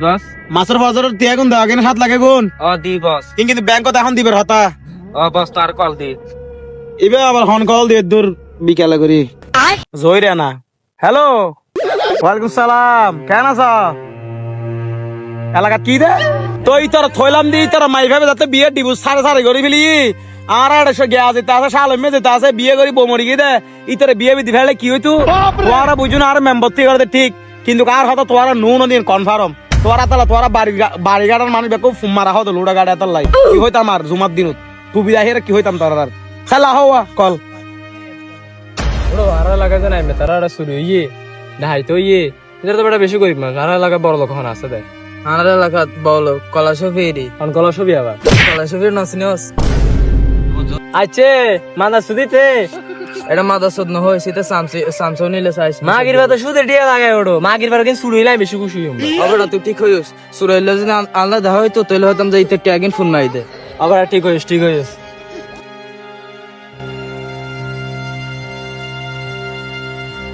বস মাছের বাজারের তিয়া গুণ দেওয়া কেন 7 লাখ গুণ ও দি বস কিন্তু ব্যাংকত এখন দিবের হতা ও বস তো আর কল দি এবার আবার হন কল দিয়ে দূর বিকালে করি জয়রা না হ্যালো ওয়ালাইকুম সালাম কেন আছো এলাকা কি দে তুই তোর থইলাম দি তোর মাই ভাবে যাতে বিয়ে দিব সাড়ে সাড়ে করে ফেলি আর একটা গিয়া যেতে আছে সালমে যেতে আছে বিয়ে করি বমরি গিয়ে দে ইতরে বিয়ে বিধি ফেলে কি হইতো তোরা বুঝুন আর মেম্বার থেকে করে ঠিক কিন্তু কার হতো তোরা নুন দিন কনফার্ম তোরা তালা তোরা বাড়ি গাড়ার মানুষ বেকো ফুম মারা হতো লুডা গাড়ি এত লাই কি হইতাম আর জুমার দিনত তুই আহের কি হইতাম তোর আর খেলা হওয়া কল বড় আরা লাগা জানা আমি তারা শুরু ইয়ে নাই তো ইয়ে এদের তো বড় বেশি গরিব মানুষ আরা লাগা বড় লোক হন আছে দে আনারা লাগাত বলো কলাশফেরি অন কলা ছবি আবার কলাশফের নসিনস আচ্ছা মাদা সুদিতে এটা মাদা সদ ন হয় সেটা সামসং নিলে চাইছ মাগির বাদ সুদে ডিয়া লাগায় ওড়ো মাগির বার কিন্তু শুরু হইলাই বেশি খুশি হইম আবার তুই ঠিক হইস সুরাইলে যদি আল্লাহ দেখা হইতো তাহলে হইতাম যে ইতে ট্যাগিন ফোন মারি দে আবার ঠিক হইস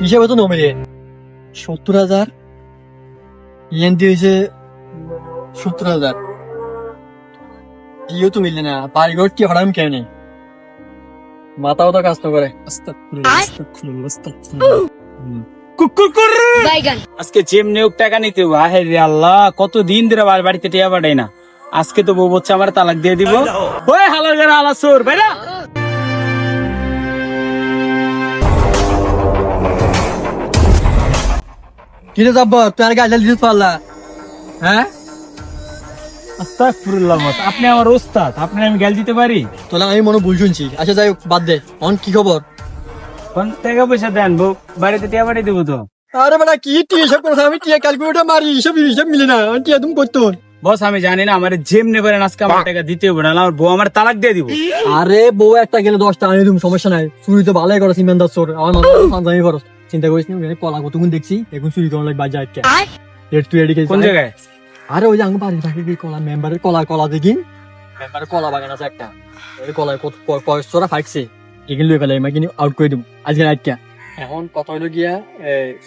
হিসাবে তো নমিলে 70,000 ইয়েন দিয়েছে 70,000 দিয়েও তো মিললে না বাড়িঘর কি হরাম কেন মাথাও তো কাজ করে আজকে যেমনি হোক টাকা নিতে হবে রে আল্লাহ কত দিন ধরে বাড়িতে টিয়া পাঠাই না আজকে তো বউ বলছে আমার তালাক দিয়ে দিব ওই হালার গাড়া আলা সোর ভাইরা কিরে যাব তুই আর গাইলে দিতে পারলা হ্যাঁ আস্তাগফিরুল্লাহ আপনি আমার ওস্তাদ আপনি আমি গাল দিতে পারি তোলা আমি মনে ভুল শুনছি আচ্ছা যাই হোক, বাদ দে অন কি খবর কোন টাকা পয়সা দেন বউ বাড়িতে টিয়া পাঠিয়ে দেবো তো আরে বেটা কি টিয়া হিসাব করছ আমি টিয়া ক্যালকুলেটর মারি হিসাব মিলে না টিয়া তুমি করতো বস আমি জানি না আমার যেমনি পারেন আজকে আমার টাকা দিতে হবে না আমার বউ আমার তালাক দিয়ে দিব আরে বউ একটা গেলে 10টা আনি তুমি সমস্যা নাই চুরি তো ভালোই করো ইমানদার চোর আমার মাথা করো চিন্তা করিস না কলা কতক্ষণ দেখছি এখন চুরি করার লাগে বাজার কে তুই এদিকে কোন জায়গায় আরে ওই যে আঙ্গ বাড়ি থাকে কলা মেম্বারের কলা দেখি মেম্বারের কলা বাগান আছে একটা ওই কলায় কত পয়সা ফাইকছে এগুলো লই ফেলে আমি আউট করে দিব আজকে রাতটা এখন কত হইলো গিয়া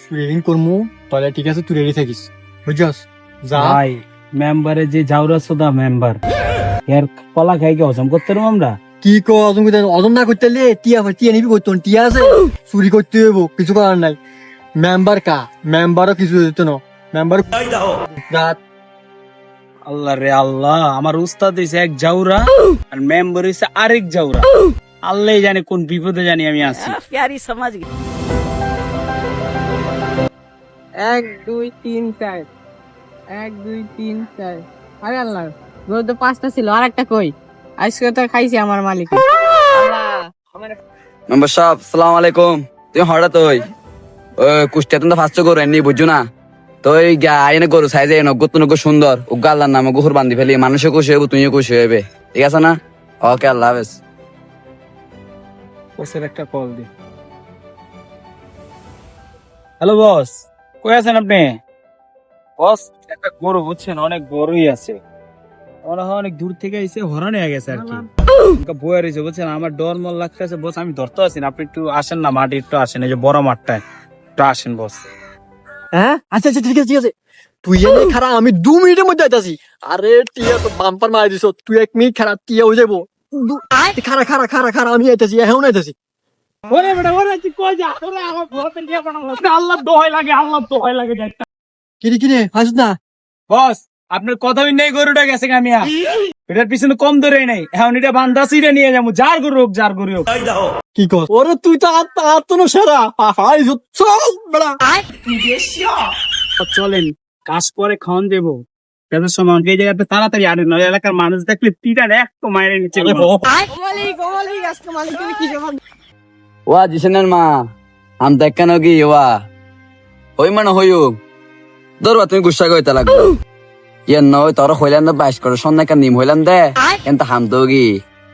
সুইমিং করমু তাহলে ঠিক আছে তুই রেডি থাকিস বুঝছস যা ভাই মেম্বারে যে জাউরা সোদা মেম্বার এর কলা খাই কি হজম করতে পারবো আমরা কি কো অজম না করতে লে টিয়া নিবি করতো টিয়া আছে চুরি করতে হইব কিছু করার নাই মেম্বারও কিছু দিত না মেম্বার রাত আল্লাহ রে আল্লাহ আমার উস্তাদ হইছে এক জাউরা আর মেম্বার হইছে আরেক জাউরা আল্লাহ জানে কোন বিপদে জানি আমি আছি 1 2 3 4 1 2 3 4 আরে আল্লাহ গরু তো 5টা ছিল আর একটা কই আজকে তো খাইছি আমার মালিক মেম্বার সাহেব সালাম আলাইকুম তুই হঠাৎ ওই কুষ্টিয়া তো ফার্স্ট গরু এমনি বুঝছো না তো ওই আইনে গরু সাইজে নগ্য সুন্দর উগা আল্লাহর নামে গুহুর বান্ধি ফেলি মানুষও খুশি হইব তুইও খুশি হইবে ঠিক আছে না ওকে আল্লাহ হাফেজ বসের একটা কল দি হ্যালো বস কই আছেন আপনি বস একটা গরু বুঝছেন অনেক বড়ই আছে মনে হয় অনেক দূর থেকে এসে হরণ হয়ে গেছে আর কি বয়ে রয়েছে বুঝছেন আমার ডর মল লাগতেছে বস আমি ধরতে আছি না আপনি একটু আসেন না মাঠে একটু আসেন এই যে বড় মাঠটায় একটু আসেন বস হ্যাঁ আচ্ছা ঠিক আছে তুই এনে খারাপ আমি 2 মিনিটের মধ্যে আইতাছি আরে টিয়া তো বাম্পার মারি দিছ তুই 1 মিনিট খারাপ টিয়া হয়ে যাবো খারা আমি আইতাছি এখন আইতাছি ওরে বেটা ওরে কি কই যা তোরা আমার ভোতে নিয়ে বানালো আল্লাহ দোহাই লাগে যাইতা কিরে হাসুস না বস আপনার কথাই নেই গরুটা গেছে কামিয়া এটার পিছনে কম ধরে নাই এখন এটা বান্দাছি রে নিয়ে যাবো যার গরু হোক কি কর ওরে তুই তো আর তো সেরা হাই চল বেড়া চলেন কাজ করে খাওয়ান দেবো কাজের সময় এই জায়গাতে তাড়াতাড়ি আনে নয় এলাকার মানুষ দেখলে তিটার এক তো মায়ের নিচে ওয়া জিসেনের মা আম দেখেন কি ওয়া ওই মানে হইও ধরবা তুমি গুসা কইতে লাগবে ইয়ান নয় তোর হইলাম না 22 করে সন্ধ্যা কান নিম হইলাম দে এনতা হাম তো কি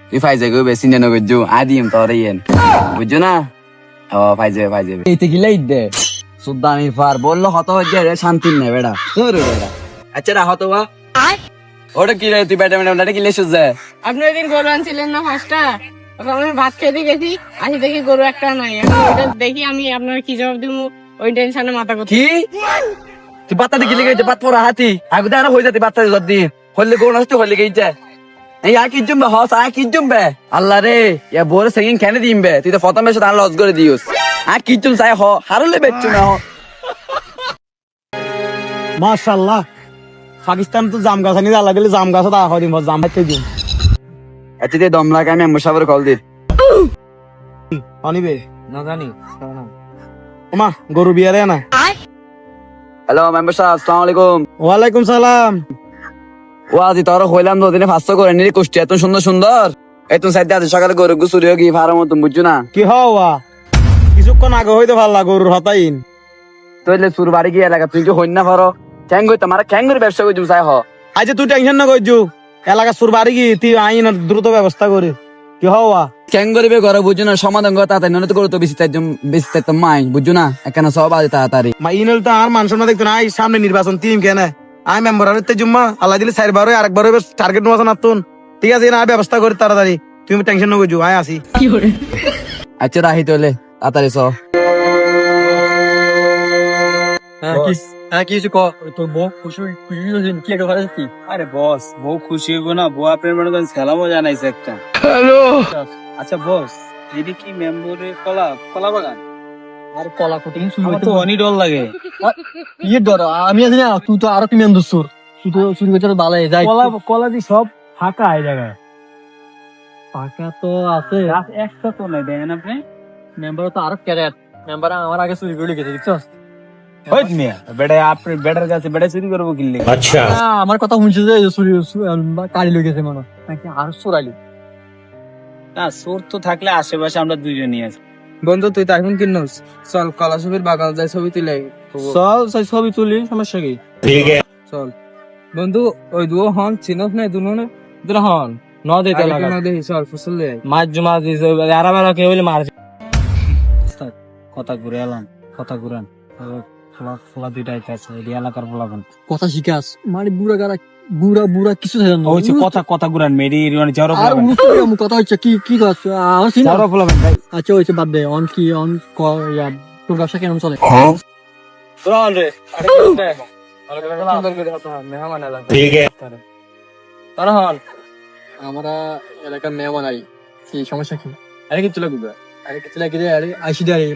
তুই ফাইজে গো বেশি নেন গজু আদিম তোর ইয়েন বুঝছো না ও ফাইজে এইতে কি লাইট দে সুদানি ফার বললো হত হয়ে রে শান্তি নেই বেড়া তোর বেড়া আচ্ছা রা হতো বা ওটা কি রে তুই বেটা বেটা কি লেছিস যে আপনি ওইদিন গরু আনছিলেন না 5টা আমি ভাত খেতে গেছি আসি দেখি গরু একটা নাই এখন ওইটা দেখি আমি আপনার কি জবাব দিব ওই টেনশনে মাথা কথা কি তুই বাত্তা দিকে লেগে বাত পড়া হাতি আগে তো আর হয়ে যাতে বাত্তা যদি হলে কোন আসতে হলে গেছে এই আর কি জমবে হস আর কি জমবে আল্লাহ রে ইয়া বোর সেকেন্ড কেন দিমবে তুই তো প্রথম বেশ তার লস করে দিওস আর কি জম চাই হ হারলে বেচু না হ মাশাআল্লাহ পাকিস্তান তো জাম গাছ আনি আল্লাহ দিলে জাম গাছ দা হয় দিন জাম হাইতে দিন এতে দিয়ে দম লাগে আমি মুসাফির কল দি অনিবে না জানি ওমা গরু বিয়ারে না হ্যালো মেম্বার সাহেব আসসালামু আলাইকুম ওয়ালাইকুম সালাম ও আজি তোর হইলাম দুদিনে ফাস্ট করে নিলি কুষ্টি এত সুন্দর সুন্দর এত সাইডে আছে সকালে গরু গুছুরি গিয়ে ফার্ম মতন বুঝছো না কি হওয়া কিছুক্ষণ আগে হইতে ভাল্লা গরুর হতাইন তুইলে সুর বাড়ি গিয়ে এলাকা তুই কি হইন না পারো খ্যাং গই তোমার খ্যাং করে ব্যবসা করছি চাই হ আজ তুই টেনশন না করছু এলাকা সুর বাড়ি গি তুই আইন দ্রুত ব্যবস্থা করে কি হওয়া খ্যাং করবে ঘরে বুঝছো না সমাধান করে তাড়াতাড়ি নয় তো করে তো বেশি চাইতো মাই বুঝছো না এখানে সব আছে তাড়াতাড়ি মা ইনল তো আর মান সম্মান দেখতো না আই সামনে নির্বাচন টিম কেন আই মেম্বার আর জুম্মা আল্লাহ দিলে চারবার আরেকবার টার্গেট নোয়াছ না তুন ঠিক আছে না ব্যবস্থা করে তাড়াতাড়ি তুমি টেনশন না করছু আয় আসি আচ্ছা রাহি তোলে তাড়াতাড়ি চ কিছু ক তোর বউ খুশি খুশি হয়েছে কি একটা ভালো কি আরে বস বউ খুশি হইব না বউ আপনার মনে করেন খেলামও জানাইছে একটা হ্যালো আচ্ছা বস এটি কি মেম্বরের কলা বাগান আর কলা কোটিং শুরু আমার তো অনেক ডর লাগে ইয়ে ডর আমি আছি না তুই তো আরো কি মেন দোস্তর তুই তো শুরু করতে ভালো যাই কলা দি সব ফাঁকা এই জায়গায় পাকা তো আছে একটা তো নাই দেখেন আপনি মেম্বার তো আরো ক্যারেট মেম্বার আমার আগে চুরি করে গেছে দেখছো ওই মিয়া বেটা আপনি বেটার কাছে বেটা চুরি করবো কিনলে আমার কথা শুনছে যে চুরি কালি লই গেছে মনে নাকি আর চোরাইলি না চোর তো থাকলে আশেপাশে আমরা দুইজনই আছি বন্ধু তুই তো এখন কিনোস চল কলা ছবির বাগান যাই ছবি তুলে চল সেই ছবি তুলি সমস্যা কি চল বন্ধু ওই দুও হন চিনস না দুনো হন ন দিতে লাগা দেখি চল ফসল দে মাছ জমা দিছে আর আমার কে হইলে মার কথা ঘুরে এলাম কথা ঘুরান ফলা দুইটা আছে এই এলাকার ফলাফল কথা শিখাস মানে বুড়া গারা বুড়া বুড়া কিছু থাকে না ওইছে কথা ঘুরান মেরি মানে জড়ো আর ফলাফল কথা হচ্ছে কি কি কথা জড়ো ফলাফল ভাই আচ্ছা হইছে বাদ দে অন কি অন তোর ব্যবসা কেমন চলে চল রে মেহমান এলাকা ঠিক আছে তারা হন আমরা এলাকার মেহমান আই কি সমস্যা কি আরে কিছু লাগবে আরে কিছু লাগে রে আরে আইসি দে আরে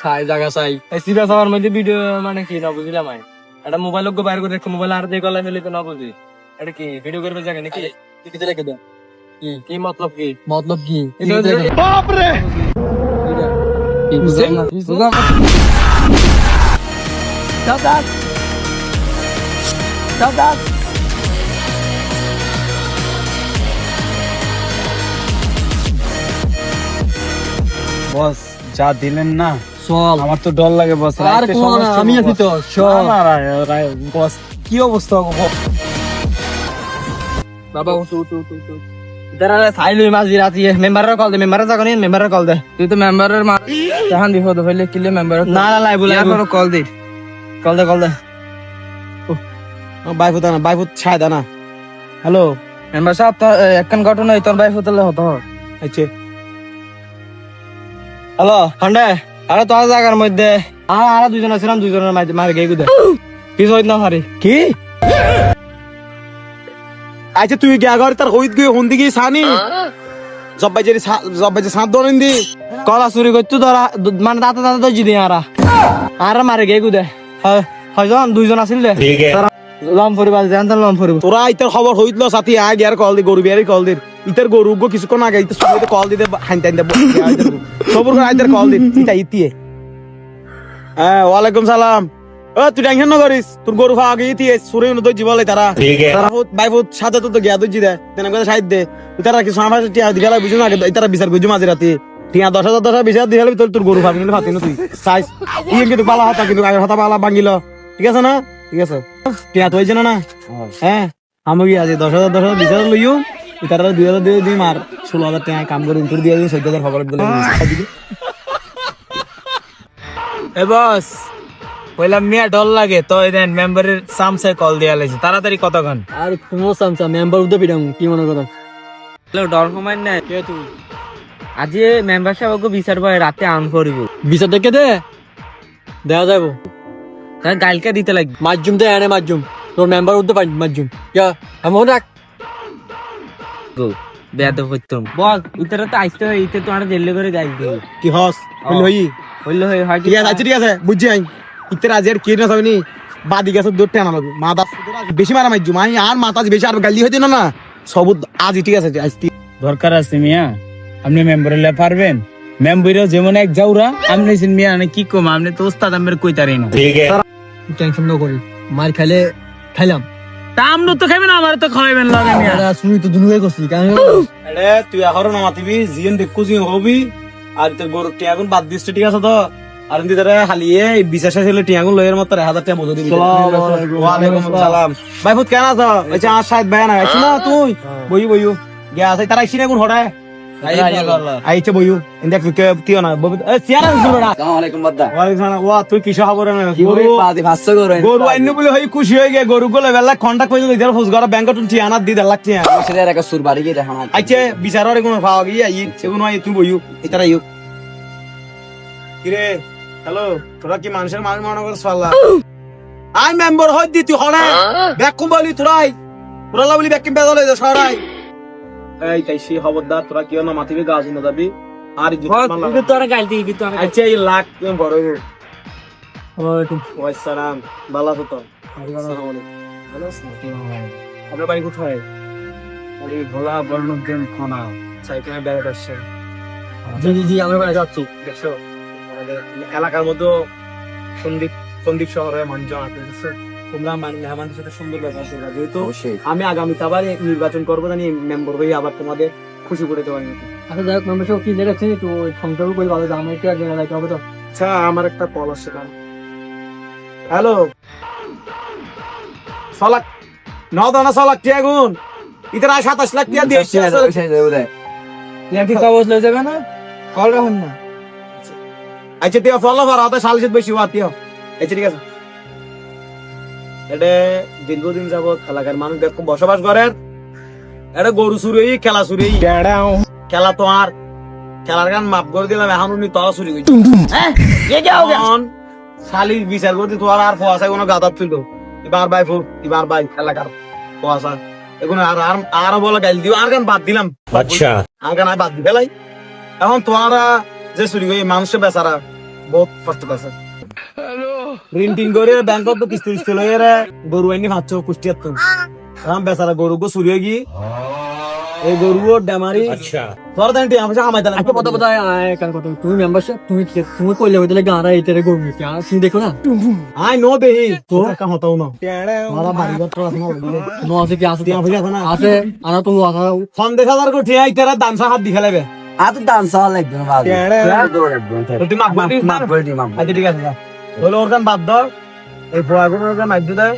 ছাই জায়গা চাই এই সিরিয়াস আমার মধ্যে ভিডিও মানে কি না বুঝলাম আমি এটা মোবাইল লোক বাইরে করে রেখে মোবাইল আর দিয়ে গলা ফেলে তো না বুঝি এটা কি ভিডিও করবে জায়গা নাকি কিছু লাগে দে কি মতলব কি মতলব কি বাপ রে বস যা দিলেন না চল আমার তো ডর লাগে বস আর কোন না আমি আছি তো চল বস কি অবস্থা বাবা দাঁড়া খাই লই মাঝি রাতি মেম্বারের কল দে মেম্বারের জায়গা নেই মেম্বারের কল দে তুই তো মেম্বারের মা তখন বিপদ হইলে কিলে মেম্বার না না লাই বলে এখনো কল দে কল দে বাইফুত না বাইফুত ছায় দানা হ্যালো মেম্বার সাহেব তো একখান ঘটনা তোর ভাই হতে হতো আচ্ছা হ্যালো খন্ডে আরে তোর জায়গার মধ্যে আর দুইজন আছিলাম দুইজনের মারি গেই গুদে কিছু হইত না পারি কি আচ্ছা তুই কি আগর তার হইত গই হন্দি কি সানি জব্বাই যে সাত দরেন দি কলা চুরি করতো তোরা মানে দাঁতে দাঁতে তো জিদি আর মারে গেই গুদে হয়জন দুইজন আছিল দে লম ফুরিব জানতাম লম ফুরিব তোরা ইতার খবর হইতল সাথী আগে আর কল দি গরু বিয়ারি কল দি ইতার গরু গো কিছুক্ষণ আগে ইতার সবাই কল দিতে হাইতে সবর করে আইতার কল দি ইতা ইতিয়ে হ্যাঁ ওয়ালাইকুম সালাম ও তুই টেনশন না করিস তোর গরু খাওয়া আগে ইতিয়ে সুরে তো জীবলে তারা তারা বাইফুত সাথে তো গিয়া দুজি দে তেনে কথা সাইড দে তারা কিছু আমার টিয়া দিগালা বুঝুন আগে তারা বিচার করছি মাঝে রাতে টিয়া 10,000 বিচার দিয়ে তোর গরু খাবি কিন্তু ফাতি না তুই সাইজ ইয়ে কিন্তু পালা হাতা কিন্তু আগের হাতা পালা ভাঙিল ঠিক আছে না ঠিক আছে টিয়া তো হয়েছে না হ্যাঁ আমি কি আছে 10,000 বিচার লইও তারা 2,000 দিয়ে দিই মার 16,000 টাকা কাম করে তোর দিয়ে দিই 14,000 খবর দিলে এ বস কইলাম মিয়া ডর লাগে তো দেন মেম্বারের সামসে কল দিয়া লাইছে তাড়াতাড়ি কতক্ষণ আর কোনো সামসা মেম্বার উঠে পিটাম কি মনে করো হ্যালো ডর কমাই না কে তুই আজি মেম্বার সাহেবকে বিচার করে রাতে আন করিব বিচার দেখে দে দেখা যাবো তার গাইলকে দিতে লাগবে। মাধ্যম তো এনে মাধ্যম তোর মেম্বার উঠতে পারি মাধ্যম ইয়া এমন রাখ বেয়াদ হইতো বল ইতারে তো আইতে ইতে তো আর জেলে করে গাইল দিই কি হস হইলো হয় ঠিক আছে ঠিক আছে বুঝছি আই ইতে আজ আর কি না যাবনি বাদি গেছে দূর টেনা লাগবে মাথা বেশি মারা মাইজু মাই আর মাথা বেশি আর গালি হইতো না সব আজ ঠিক আছে আজ দরকার আছে মিয়া আপনি মেম্বারে লে পারবেন মেম্বারও যেমন এক যাওরা আপনি সিন মিয়া মানে কি কম আপনি তো ওস্তাদ আমের কইতারেন টেনশন না করি মার খাইলে খাইলাম তা আমনো তো খাবেন আমার তো খাওয়াবেন লাগে মিয়া শুনি তো দুনুয়ে করছি কারণ আরে তুই এখন না মাতিবি জিন দেখু জি হবি আর তোর গরু টিয়াগুন বাদ দিস ঠিক আছে তো আর এমনি তারা হালিয়ে বিশ্বাস ছিল টিয়াগুন লয়ের মত 1000 টাকা মজুরি দিবি ওয়ালাইকুম আসসালাম ভাই ফুট কেন আছো আচ্ছা আর শায়দ ভাই না আইছ না তুই বইও বইও গিয়া আছে তারা আইছি না কোন হড়ায় আইছে বইও ইন্দা কে তিও না এ সিয়ারা শুনড়া আসসালামু আলাইকুম বাদ্দা ওয়ালাইকুম সালাম ওয়া তুই কিসে খবর না কি বলি বাদি ভাষ্য করো গরু আইন বলে হই খুশি হয়ে গে গরু গুলো বেলা কন্টাক্ট কইলো ইদার ফুস গরা ব্যাংক টুন ঠিয়ানা দি দেলাক ঠিয়া সেটা একটা সুর বাড়ি গিয়ে দেখা না আইছে বিচাররে কোন পাওয়া গিয়া আই সেগুন আই তুই বইও ইতারা ইউ কিরে হ্যালো তোরা কি মানুষের মানুষ মনে করছ পাল্লা আই মেম্বার হই দি তুই হড়া ব্যাকুম বলি তোরাই তোরা বলি ব্যাকিং বেদলে যা সরাই এই তাইছি খবরদার তোরা কিও না মাতিবি গাছ না যাবি আর বল তো আর গাইল দিই তো আচ্ছা এই লাখ তুমি বড় হইব ওয়ালাইকুম ওয়াসসালাম ভালো আছো তো আসসালামু আলাইকুম ভালো আছো আপনার বাড়ি কোথায় ওই ভোলা বর্ণদেন খানা সাইকেলে বেড়াতে আসছে জি জি জি আমরা বাড়ি যাচ্ছি দেখছো আমাদের এলাকার মধ্যে সন্দীপ সন্দীপ শহরে মঞ্জন আছে দেখছো? তোমরা মেহমানদের সাথে সুন্দর ব্যবহার করবে যেহেতু আমি আগামী আবার নির্বাচন করবো জানি মেম্বার হয়ে আবার তোমাদের খুশি করে দেওয়ার মতো আচ্ছা যাই হোক মেম্বারশিপ কি লেগেছে একটু সংযোগ করে ভালো আমি একটু একদিন লাইতে হবে তো আচ্ছা আমার একটা কল আসছে হ্যালো সালাক নদানা সালাক কে গুণ ইতরা 27 লাখ টাকা দিয়েছে কি কাগজ লয়ে যাবে না কল রাখুন না আচ্ছা তুই ফলো কর আতা সালিশত বেশি ওয়াতিও আচ্ছা ঠিক আছে এটা দীর্ঘদিন যাবত এলাকার মানুষ দেখো বসবাস করেন এটা গরু চুরি খেলা চুরি খেলা তো আর খেলার গান মাপ করে দিলাম এখন উনি তলা চুরি করছে এখন শালি বিচার করতে তোমার আর ফোয়াশা কোনো গাদার তুললো এবার ভাই ফুল এবার ভাই এলাকার ফোয়াশা এখন আর আর বলে গাইল দিও আর গান বাদ দিলাম আচ্ছা আর গান বাদ দি ফেলাই এখন তোমারা যে চুরি করে মানুষের বেচারা বহুত কষ্ট আছে রিন্টিং করে ব্যাংকত তো কিস্তি কিস্তি লয়ে রে গরু আইনি ভাবছ কুষ্টিয়াত তো এখন বেচারা গরু গো চুরি গি এই গরু ডেমারি আচ্ছা তোর দেন টি আমি আমায় দেন একটা কথা কথা কান কথা তুমি মেম্বারশিপ তুমি কইলে হইতে লাগে আরা এইটারে গরু কি আর তুমি দেখো না আই নো দেহি তো কাম হতাও না মারা বাড়ি গত্র আছে না বলে নো আছে কি আছে টিয়া বুঝা না আছে আনা তুমি আছে ফোন দেখা দার কো ঠিয়া ইতারা দানসা হাত দিখা লাইবে আর তো ডান্স হওয়া লাগবে না বাদি তুই মাপ বলি মাপ করে দি মাপ আচ্ছা ঠিক আছে হলো ওর গান বাদ দাও এই বয়া গুলো গান মাইদ দেয়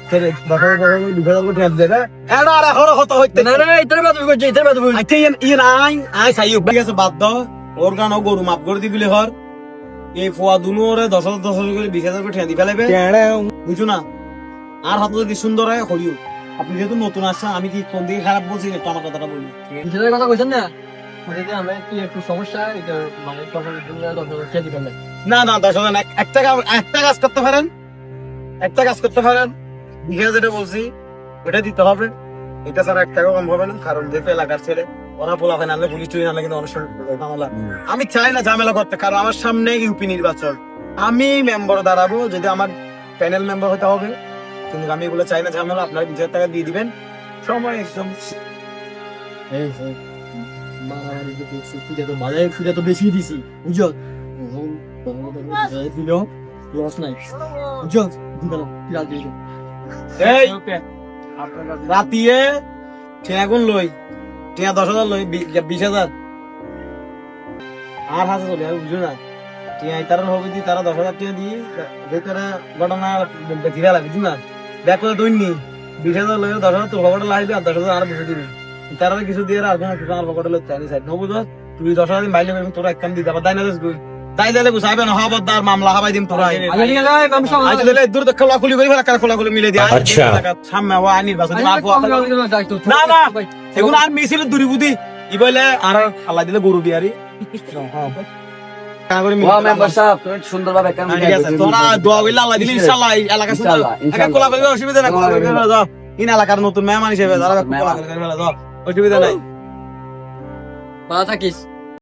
ছেড়ে বাবা বাবা দুধা করে ঠেল দেবে এড়া আর এখন হতো হইতে না না এইটারে বাদ কইছে এইটারে বাদ কইছে আচ্ছা ইন আই সাইও ঠিক আছে বাদ দাও ওর গান ও গরু মাপ করে দিবিলে হর এই ফোয়া দুনো ওরে 10,000 করে 20,000 করে ঠেল দি ফেলাইবে বুঝছো না আর হাতে যদি সুন্দর হয় হরিও আপনি যেহেতু নতুন আসছেন আমি কি কোন দিকে খারাপ বলছি একটু আমার কথাটা বলি এইটারে কথা কইছেন না মানে যে আমরা কি একটু সমস্যা এটা মানে তখন দরকার কে দিবেন না না 10,000 একটা কাজ করতে পারেন একটা কাজ করতে পারেন বিঘা যেটা বলছি ওটা দিতে হবে এটা ছাড়া এক টাকাও কম হবে না কারণ যেহেতু এলাকার ছেলে ওরা পোলা হয় নাহলে পুলিশ চুরি নাহলে কিন্তু অনেক সময় ঝামেলা আমি চাই না ঝামেলা করতে কারণ আমার সামনে ইউপি নির্বাচন আমি মেম্বার দাঁড়াবো যদি আমার প্যানেল মেম্বার হতে হবে কিন্তু আমি এগুলো চাই না ঝামেলা আপনারা 20,000 টাকা দিয়ে দিবেন সময় একদম এই মারামারি যে দেখছি পূজা তো বেশি দিছি বুঝছো দিল লস নাই বুঝছো দিল কিরা দিল এই রাতিয়ে টিয়া গুণ লই টিয়া 10,000 লই 20,000 আর হাতে চলে বুঝো না টিয়া তারা হবে দি তারা 10,000 টাকা দিয়ে ভেতরে ঘটনা ধীরা লাগে বুঝো না ব্যাক করে দইনি 20,000 লই 10,000 তো পকেটে লাগবে আর 10,000 আর বেশি দিবি তারা কিছু দিয়ে আর কিছু আমার পকেটে লই চাইনি সাইড নবুঝ তুই 10,000 দিন বাইলে করবি তোরা এক কাম দিতে আবার দাইনা দেস গই তাই দিলে গুছাইবে না হবাদার মামলা হাবাই দিম তোরা আজ দিলে দূর তো খোলাখুলি করি ফেলা খোলাখুলি মিলে দিয়া আচ্ছা সামনে ওয়া নির্বাচন না না এগুলো আর মিছিল দূরি বুদ্ধি ই বলে আর আল্লাহ দিলে গরু দিয়ারি ওয়া মেম্বার সাহেব তুমি সুন্দরভাবে কাম ঠিক আছে তোরা দোয়া কইলা আল্লাহ দিলে ইনশাআল্লাহ এই এলাকা সুন্দর একা কোলা কইবে অসুবিধা নাই কোলা কইবে যাও ইন এলাকার নতুন মেহমান হিসেবে যারা কোলা কইবে যাও অসুবিধা নাই ভালো থাকিস